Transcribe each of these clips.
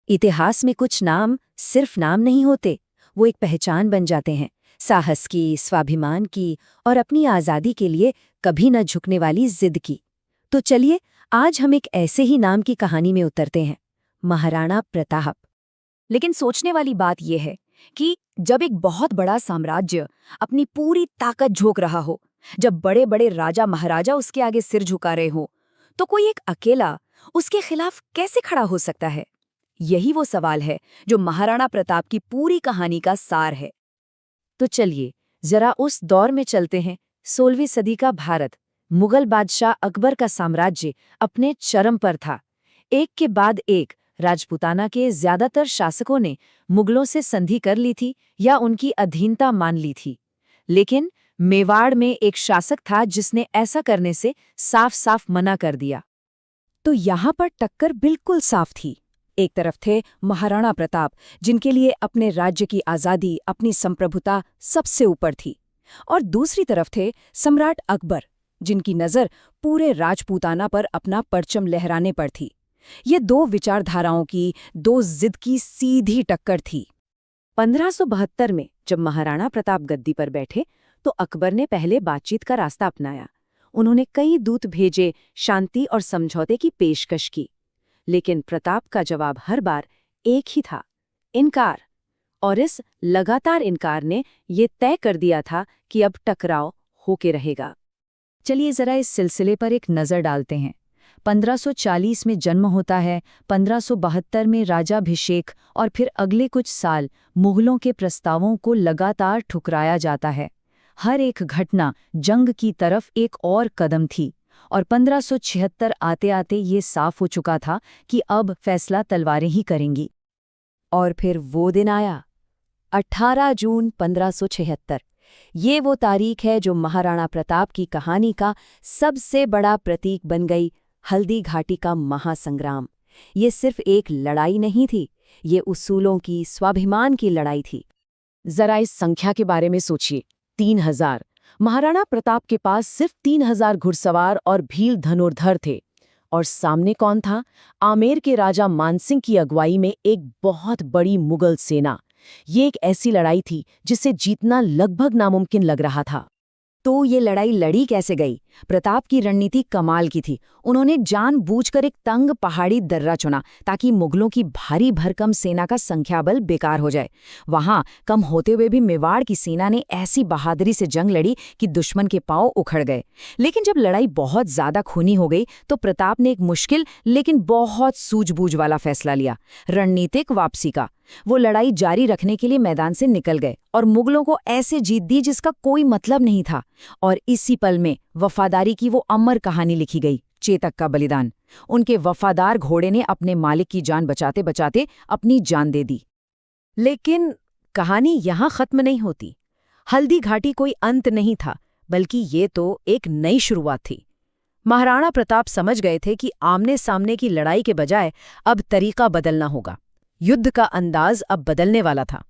इतिहास में कुछ नाम सिर्फ नाम नहीं होते, वो एक पहचान बन जाते हैं, साहस की, स्वाभिमान की और अपनी आज़ादी के लिए कभी न झुकने वाली जिद की। तो चलिए, आज हम एक ऐसे ही नाम की कहानी में उतरते हैं, महाराणा प्रताप। लेकिन सोचने वाली बात यह है कि जब एक बहुत बड़ा साम्राज्य अपनी पूरी ताकत झोंक रहा हो, जब बड़े बड़े राजा महाराजा उसके आगे सिर झुका रहे हो, तो कोई एक अकेला उसके खिलाफ कैसे खड़ा हो सकता है? यही वो सवाल है जो महाराणा प्रताप की पूरी कहानी का सार है। तो चलिए, जरा उस दौर में चलते हैं, 16वीं सदी का भारत। मुगल बादशाह अकबर का साम्राज्य अपने चरम पर था। एक के बाद एक राजपूताना के ज्यादातर शासकों ने मुगलों से संधि कर ली थी या उनकी अधीनता मान ली थी। लेकिन मेवाड़ में एक शासक था जिसने ऐसा करने से साफ साफ मना कर दिया। तो यहाँ पर टक्कर बिल्कुल साफ थी। एक तरफ थे महाराणा प्रताप, जिनके लिए अपने राज्य की आज़ादी, अपनी संप्रभुता सबसे ऊपर थी, और दूसरी तरफ थे सम्राट अकबर, जिनकी नज़र पूरे राजपूताना पर अपना परचम लहराने पर थी। ये दो विचारधाराओं की, दो जिद की सीधी टक्कर थी। 1572 में जब महाराणा प्रताप गद्दी पर बैठे तो अकबर ने पहले बातचीत का रास्ता अपनाया। उन्होंने कई दूत भेजे, शांति और समझौते की पेशकश की, लेकिन प्रताप का जवाब हर बार एक ही था, इनकार। और इस लगातार इनकार ने ये तय कर दिया था कि अब टकराव होके रहेगा। चलिए जरा इस सिलसिले पर एक नज़र डालते हैं। 1540 में जन्म होता है, 1572 में राजाभिषेक, और फिर अगले कुछ साल मुगलों के प्रस्तावों को लगातार ठुकराया जाता है। हर एक घटना जंग की तरफ एक और कदम थी, और 1576 आते आते ये साफ हो चुका था कि अब फैसला तलवारें ही करेंगी। और फिर वो दिन आया, 18 जून 1576। ये वो तारीख है जो महाराणा प्रताप की कहानी का सबसे बड़ा प्रतीक बन गई। हल्दी घाटी का महासंग्राम। ये सिर्फ एक लड़ाई नहीं थी, ये उसूलों की, स्वाभिमान की लड़ाई थी। जरा इस संख्या के बारे में सोचिए, 3000। महाराणा प्रताप के पास सिर्फ 3000 घुड़सवार और भील धनुर्धर थे। और सामने कौन था? आमेर के राजा मानसिंह की अगुवाई में एक बहुत बड़ी मुगल सेना। ये एक ऐसी लड़ाई थी जिसे जीतना लगभग नामुमकिन लग रहा था। तो ये लड़ाई लड़ी कैसे गई? प्रताप की रणनीति कमाल की थी। उन्होंने जानबूझकर एक तंग पहाड़ी दर्रा चुना ताकि मुगलों की भारी भरकम सेना का संख्याबल बेकार हो जाए। वहां कम होते हुए भी मेवाड़ की सेना ने ऐसी बहादुरी से जंग लड़ी कि दुश्मन के पांव उखड़ गए। लेकिन जब लड़ाई बहुत ज्यादा खूनी हो गई तो प्रताप ने एक मुश्किल लेकिन बहुत सूझबूझ वाला फैसला लिया, रणनीतिक वापसी का। वो लड़ाई जारी रखने के लिए मैदान से निकल गए और मुगलों को ऐसे जीत दी जिसका कोई मतलब नहीं था। और इसी पल में वफादारी की वो अमर कहानी लिखी गई, चेतक का बलिदान। उनके वफादार घोड़े ने अपने मालिक की जान बचाते बचाते अपनी जान दे दी। लेकिन कहानी यहां खत्म नहीं होती। हल्दी घाटी कोई अंत नहीं था, बल्कि ये तो एक नई शुरुआत थी। महाराणा प्रताप समझ गए थे कि आमने सामने की लड़ाई के बजाय अब तरीका बदलना होगा। युद्ध का अंदाज अब बदलने वाला था।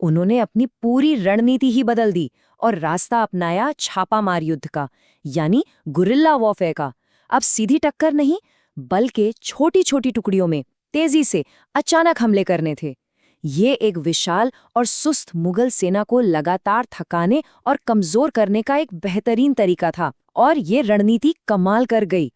उन्होंने अपनी पूरी रणनीति ही बदल दी और रास्ता अपनाया छापामार युद्ध का, यानी गुरिल्ला वॉरफेयर का। अब सीधी टक्कर नहीं, बल्कि छोटी छोटी टुकड़ियों में तेजी से अचानक हमले करने थे। ये एक विशाल और सुस्त मुगल सेना को लगातार थकाने और कमजोर करने का एक बेहतरीन तरीका था, और ये रणनीति कमाल कर गई।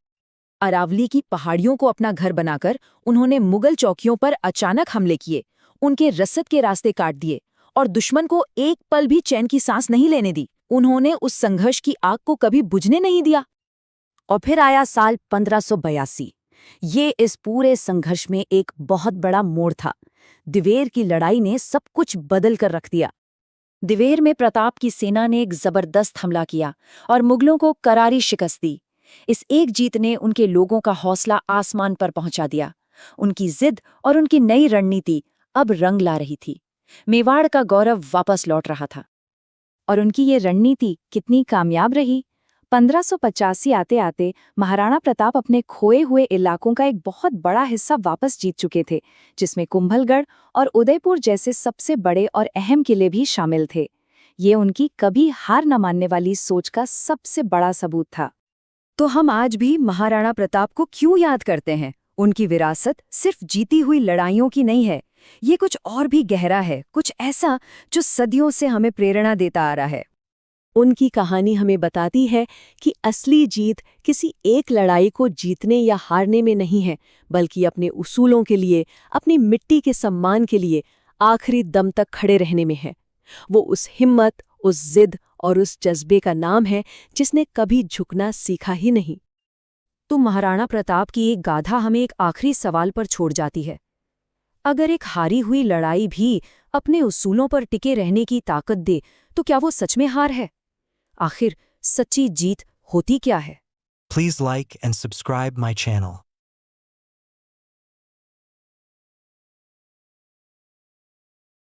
अरावली की पहाड़ियों को अपना घर बनाकर उन्होंने मुगल चौकियों पर अचानक हमले किए, उनके रसद के रास्ते काट दिए और दुश्मन को एक पल भी चैन की सांस नहीं लेने दी। उन्होंने उस संघर्ष की आग को कभी बुझने नहीं दिया। और फिर आया साल 1582। ये इस पूरे संघर्ष में एक बहुत बड़ा मोड़ था। दिवेर की लड़ाई ने सब कुछ बदल कर रख दिया। दिवेर में प्रताप की सेना ने एक जबरदस्त हमला किया और मुगलों को करारी शिकस्त दी। इस एक जीत ने उनके लोगों का हौसला आसमान पर पहुंचा दिया। उनकी जिद और उनकी नई रणनीति अब रंग ला रही थी। मेवाड़ का गौरव वापस लौट रहा था। और उनकी ये रणनीति कितनी कामयाब रही। 1585 आते आते महाराणा प्रताप अपने खोए हुए इलाकों का एक बहुत बड़ा हिस्सा वापस जीत चुके थे, जिसमें कुंभलगढ़ और उदयपुर जैसे सबसे बड़े और अहम किले भी शामिल थे। ये उनकी कभी हार न मानने वाली सोच का सबसे बड़ा सबूत था। तो हम आज भी महाराणा प्रताप को क्यों याद करते हैं? उनकी विरासत सिर्फ जीती हुई लड़ाइयों की नहीं है, ये कुछ और भी गहरा है, कुछ ऐसा जो सदियों से हमें प्रेरणा देता आ रहा है। उनकी कहानी हमें बताती है कि असली जीत किसी एक लड़ाई को जीतने या हारने में नहीं है, बल्कि अपने उसूलों के लिए, अपनी मिट्टी के सम्मान के लिए आखिरी दम तक खड़े रहने में है। वो उस हिम्मत, उस जिद और उस जज्बे का नाम है जिसने कभी झुकना सीखा ही नहीं। तो महाराणा प्रताप की एक गाथा हमें एक आखिरी सवाल पर छोड़ जाती है। अगर एक हारी हुई लड़ाई भी अपने उसूलों पर टिके रहने की ताकत दे, तो क्या वो सच में हार है? आखिर सच्ची जीत होती क्या है? Please like and subscribe my channel.